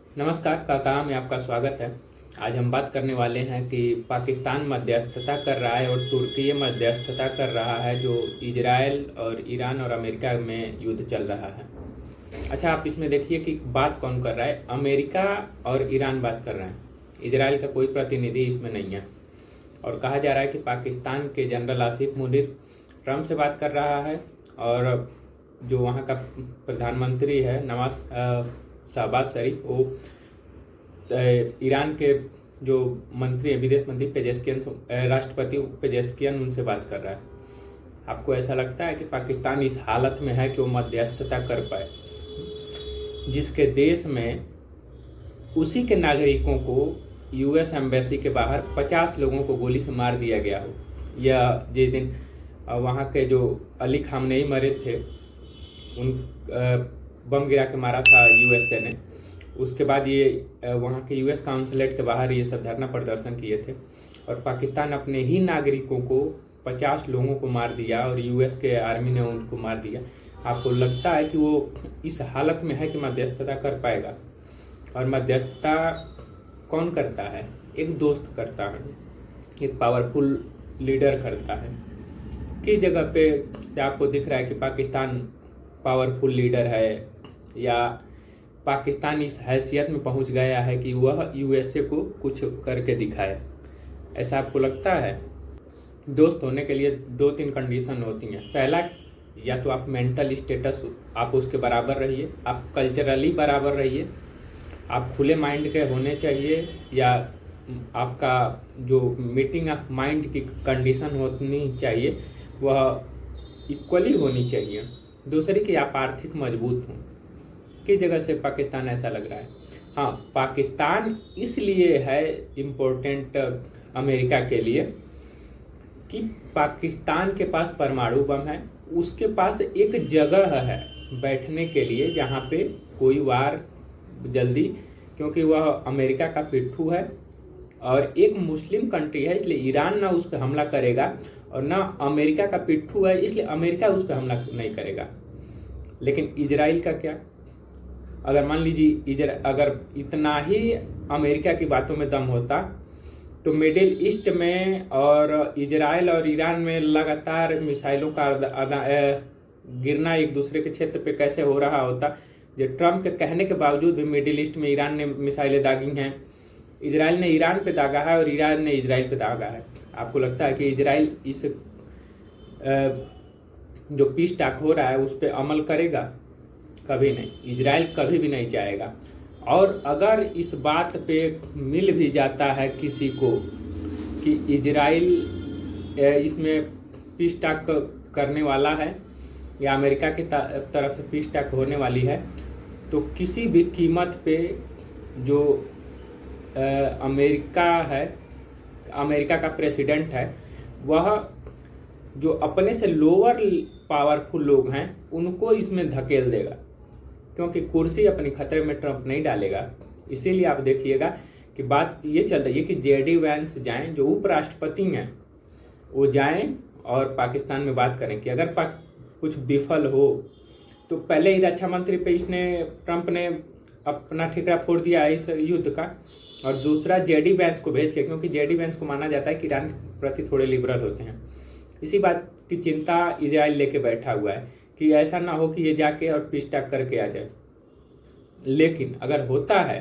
नमस्कार काका, में आपका स्वागत है। आज हम बात करने वाले हैं कि पाकिस्तान मध्यस्थता कर रहा है और तुर्की मध्यस्थता कर रहा है, जो इजराइल और ईरान और अमेरिका में युद्ध चल रहा है। अच्छा, आप इसमें देखिए कि बात कौन कर रहा है। अमेरिका और ईरान बात कर रहे हैं, इजराइल का कोई प्रतिनिधि इसमें नहीं है। और कहा जा रहा है कि पाकिस्तान के जनरल आसिफ मुनीर ट्रंप से बात कर रहा है, और जो वहाँ का प्रधानमंत्री है नवाज शहबाज शरीफ, वो ईरान के जो मंत्री है, विदेश मंत्री पेजेस्कियन, राष्ट्रपति पेजेस्कियन, उनसे बात कर रहा है। आपको ऐसा लगता है कि पाकिस्तान इस हालत में है कि वो मध्यस्थता कर पाए, जिसके देश में उसी के नागरिकों को यूएस एम्बेसी के बाहर 50 लोगों को गोली से मार दिया गया हो, या जिस दिन वहाँ के जो अली खामनेई मरे थे, उन बम गिरा के मारा था यूएसए ने। उसके बाद ये वहाँ के यूएस काउंसलेट के बाहर ये सब धरना प्रदर्शन किए थे, और पाकिस्तान अपने ही नागरिकों को 50 लोगों को मार दिया और यूएस के आर्मी ने उनको मार दिया। आपको लगता है कि वो इस हालत में है कि मध्यस्थता कर पाएगा? और मध्यस्थता कौन करता है? एक दोस्त करता है, एक पावरफुल लीडर करता है। किस जगह पे से आपको दिख रहा है कि पाकिस्तान पावरफुल लीडर है, या पाकिस्तान इस हैसियत में पहुंच गया है कि वह यूएसए को कुछ करके दिखाए? ऐसा आपको लगता है? दोस्त होने के लिए 2-3 कंडीशन होती हैं। पहला, या तो आप मेंटल स्टेटस आप उसके बराबर रहिए, आप कल्चरली बराबर रहिए, आप खुले माइंड के होने चाहिए, या आपका जो मीटिंग ऑफ माइंड की कंडीशन होनी चाहिए वह इक्वली होनी चाहिए। दूसरी कि आप आर्थिक मजबूत हों। किस जगह से पाकिस्तान ऐसा लग रहा है? हाँ, पाकिस्तान इसलिए है इम्पोर्टेंट अमेरिका के लिए कि पाकिस्तान के पास परमाणु बम है, उसके पास एक जगह है बैठने के लिए जहाँ पे कोई वार जल्दी, क्योंकि वह अमेरिका का पिट्ठू है और एक मुस्लिम कंट्री है, इसलिए ईरान ना उस पर हमला करेगा, और ना अमेरिका का पिट्ठू है इसलिए अमेरिका उस पर हमला नहीं करेगा। लेकिन इजराइल का क्या? अगर मान लीजिए अगर इतना ही अमेरिका की बातों में दम होता तो मिडिल ईस्ट में और इजराइल और ईरान में लगातार मिसाइलों का गिरना एक दूसरे के क्षेत्र पे कैसे हो रहा होता। जो ट्रम्प के कहने के बावजूद भी मिडिल ईस्ट में ईरान ने मिसाइलें दागी हैं, इजराइल ने ईरान पे दागा है और ईरान ने इजराइल पे दागा है। आपको लगता है कि इजराइल इस जो पीस टॉक हो रहा है उस पर अमल करेगा? कभी नहीं, इजराइल कभी भी नहीं चाहेगा। और अगर इस बात पे मिल भी जाता है किसी को कि इजराइल इसमें पीस टॉक करने वाला है या अमेरिका की तरफ से पीस टॉक होने वाली है, तो किसी भी कीमत पे जो अमेरिका है, अमेरिका का प्रेसिडेंट है, वह जो अपने से लोअर पावरफुल लोग हैं उनको इसमें धकेल देगा, क्योंकि कुर्सी अपनी खतरे में ट्रंप नहीं डालेगा। इसीलिए आप देखिएगा कि बात ये चल रही है कि जेडी वैंस जाएं, जो उपराष्ट्रपति हैं, वो जाएं और पाकिस्तान में बात करें कि अगर कुछ विफल हो तो पहले ही रक्षा मंत्री पे ट्रंप ने अपना ठिकरा फोड़ दिया है इस युद्ध का, और दूसरा जेडी वैंस को भेज के, क्योंकि जेडी वैंस को माना जाता है कि ईरान के प्रति थोड़े लिबरल होते हैं। इसी बात की चिंता इजराइल लेके बैठा हुआ है कि ऐसा ना हो कि ये जाके और पीस टॉक करके आ जाए। लेकिन अगर होता है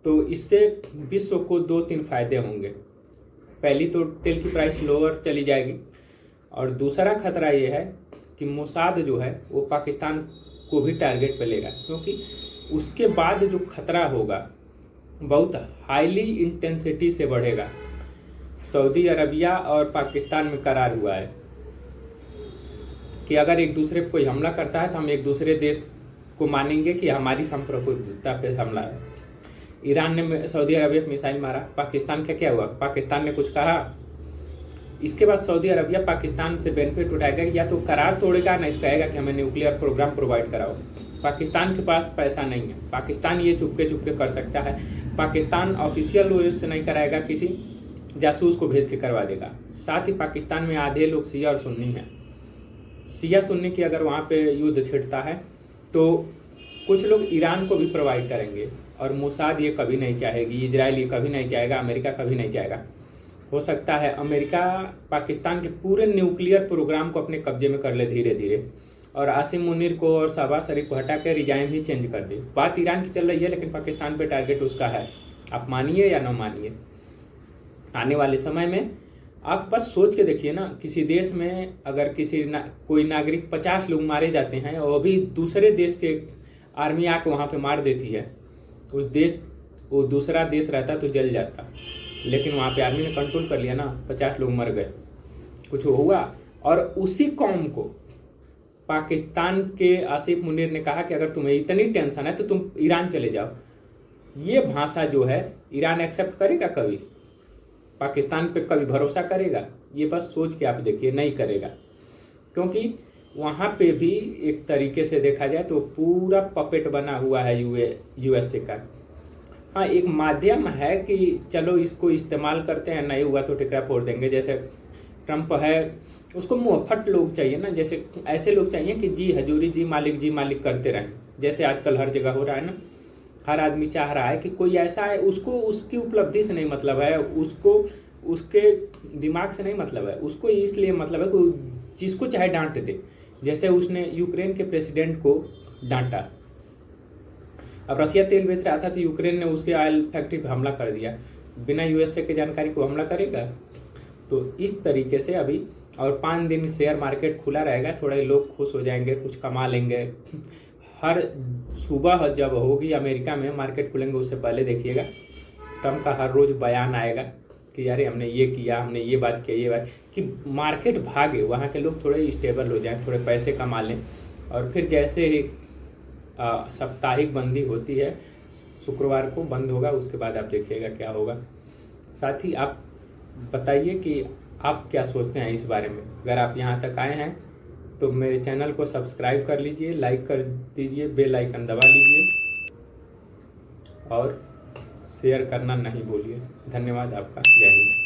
तो इससे विश्व को 2-3 फायदे होंगे। पहली तो तेल की प्राइस लोअर चली जाएगी, और दूसरा खतरा ये है कि मोसाद जो है वो पाकिस्तान को भी टारगेट पे लेगा, क्योंकि उसके बाद जो खतरा होगा बहुत हाईली इंटेंसिटी से बढ़ेगा। सऊदी अरबिया और पाकिस्तान में करार हुआ है कि अगर एक दूसरे पर कोई हमला करता है तो हम एक दूसरे देश को मानेंगे कि हमारी संप्रभुता पे हमला है। ईरान ने सऊदी अरबिया पे मिसाइल मारा, पाकिस्तान का क्या हुआ? पाकिस्तान ने कुछ कहा? इसके बाद सऊदी अरबिया पाकिस्तान से बेनिफिट उठाएगा, या तो करार तोड़ेगा, नहीं तो कहेगा कि हमें न्यूक्लियर प्रोग्राम प्रोवाइड कराओ। पाकिस्तान के पास पैसा नहीं है, पाकिस्तान ये चुपके चुपके कर सकता है। पाकिस्तान ऑफिशियल वे से नहीं कराएगा, किसी जासूस को भेज के करवा देगा। साथ ही पाकिस्तान में आधे लोग शिया और सुन्नी हैं। शिया सुन्नी की अगर वहाँ पे युद्ध छिड़ता है तो कुछ लोग ईरान को भी प्रोवाइड करेंगे, और मोसाद ये कभी नहीं चाहेगी, इजराइल ये कभी नहीं चाहेगा, अमेरिका कभी नहीं चाहेगा। हो सकता है अमेरिका पाकिस्तान के पूरे न्यूक्लियर प्रोग्राम को अपने कब्जे में कर ले धीरे धीरे, और आसिम मुनीर को और शहबाज शरीफ को हटा के रिजाइम ही चेंज कर दे। बात ईरान की चल रही है, लेकिन पाकिस्तान पे टारगेट उसका है, आप मानिए या न मानिए। आने वाले समय में आप बस सोच के देखिए ना, किसी देश में अगर कोई नागरिक 50 लोग मारे जाते हैं और अभी दूसरे देश के आर्मी आके वहाँ पे मार देती है, वो दूसरा देश रहता तो जल जाता, लेकिन वहाँ पे आर्मी ने कंट्रोल कर लिया ना, 50 लोग मर गए, कुछ हुआ। और उसी कौम को पाकिस्तान के आसिफ मुनीर ने कहा कि अगर तुम्हें इतनी टेंशन है तो तुम ईरान चले जाओ। ये भाषा जो है ईरान एक्सेप्ट करेगा कभी? पाकिस्तान पे कभी भरोसा करेगा? ये बस सोच के आप देखिए, नहीं करेगा। क्योंकि वहाँ पे भी एक तरीके से देखा जाए तो पूरा पपेट बना हुआ है यूएसए का। हाँ, एक माध्यम है कि चलो इसको इस्तेमाल करते हैं, नहीं हुआ तो टिकरा फोड़ देंगे। जैसे ट्रंप है, उसको मुफ्त लोग चाहिए ना, जैसे ऐसे लोग चाहिए कि जी हजूरी जी मालिक करते रहें, जैसे आजकल हर जगह हो रहा है ना। हर आदमी चाह रहा है कि कोई ऐसा है, उसको उसकी उपलब्धि से नहीं मतलब है, उसको उसके दिमाग से नहीं मतलब है, उसको इसलिए मतलब है कि जिसको चाहे डांट दे। जैसे उसने यूक्रेन के प्रेसिडेंट को डांटा। अब रसिया तेल बेच रहा था तो यूक्रेन ने उसके ऑयल फैक्ट्री पर हमला कर दिया, बिना यूएसए के जानकारी को हमला करेगा? तो इस तरीके से अभी और 5 दिन शेयर मार्केट खुला रहेगा, थोड़े लोग खुश हो जाएंगे, कुछ कमा लेंगे। हर सुबह जब होगी अमेरिका में मार्केट खुलेंगे, उससे पहले देखिएगा ट्रम्प का हर रोज बयान आएगा कि यार हमने ये किया, हमने ये बात किया, ये बात, कि मार्केट भागे, वहाँ के लोग थोड़े स्टेबल हो जाएं, थोड़े पैसे कमा लें। और फिर जैसे साप्ताहिक बंदी होती है, शुक्रवार को बंद होगा, उसके बाद आप देखिएगा क्या होगा। साथ ही आप बताइए कि आप क्या सोचते हैं इस बारे में। अगर आप यहाँ तक आए हैं तो मेरे चैनल को सब्सक्राइब कर लीजिए, लाइक कर दीजिए, बेल आइकन दबा लीजिए और शेयर करना नहीं भूलिए। धन्यवाद आपका। जय हिंद।